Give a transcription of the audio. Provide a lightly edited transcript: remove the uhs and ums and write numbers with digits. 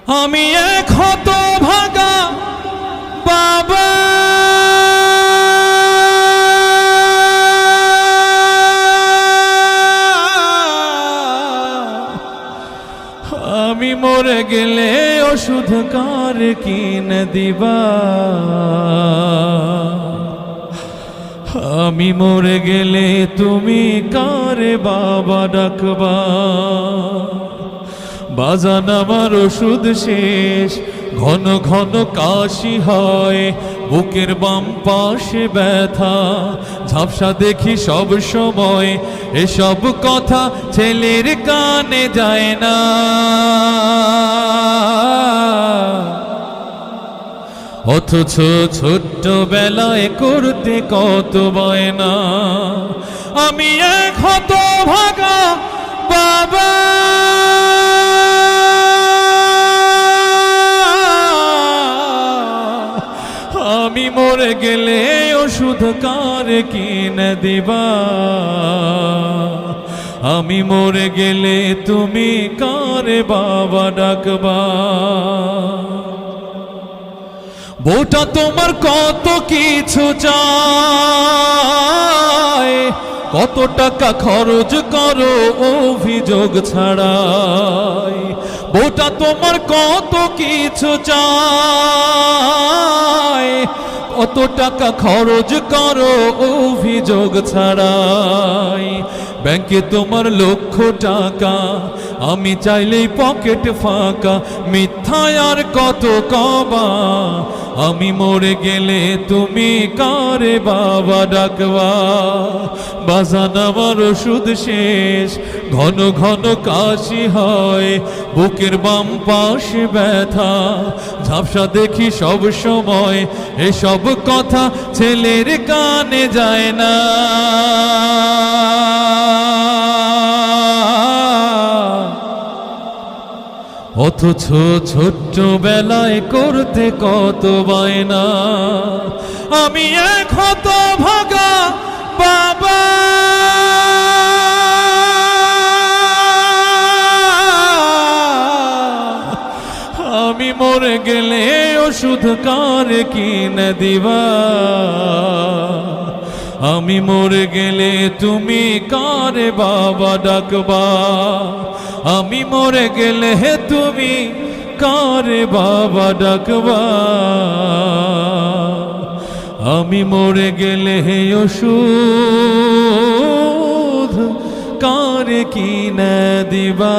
আমি এক হতভাগা বাবা, আমি মরে গেলে ওষুধ কার কিনে দিবা, আমি মরে গেলে তুমি কারে বাবা ডাকবা। বাজান আমার ওষুধ শেষ, ঘন ঘন কাশি হয়, বুকের বাম পাশে ব্যথা, ঝাপসা দেখি সব সময়, এসব কথা ছেলের কানে যায় না। অথচ ছোট্ট বেলায় করতে কত বায়না, আমি এক হতভাগা বাবা, আমি মরে গেলে ওষুধ কার কিনে দিবা, আমি মরে গেলে তুমি কারে বাবা ডাকবা। বউটা তোমার কত কিছু চায়, কত টাকা খরচ করো অভিযোগ ছাড়াই। বউটা তোমার কত কিছু চায়, কত টাকা খরচ করো অভিযোগ ছাড়াই। ব্যাংকে তোমার লক্ষ টাকা, আমি চাইলেই পকেট ফাঁকা, মিথ্যায় আর কত কবা, আমি মরে গেলে তুমি কারে বাবা ডাকবা। বাজান আমার ওষুধ শেষ, ঘন ঘন কাশি হয়, বুকের বাম পাশে ব্যথা, ঝাপসা দেখি সব সময়, এসব কথা ছেলের কানে যায় না। অথচ ছোট্ট বেলায় করতে কত বায়না, আমি এক হতভাগা বাবা, আমি মরে গেলে ওষুধ কার কিনে দিবা, আমি মরে গেলে তুমি কারে বাবা ডাকবা, আমি মরে গেলে তুমি কারে বাবা ডাকবা, আমি মরে গেলে ওষুধ কারে কিনে দিবা।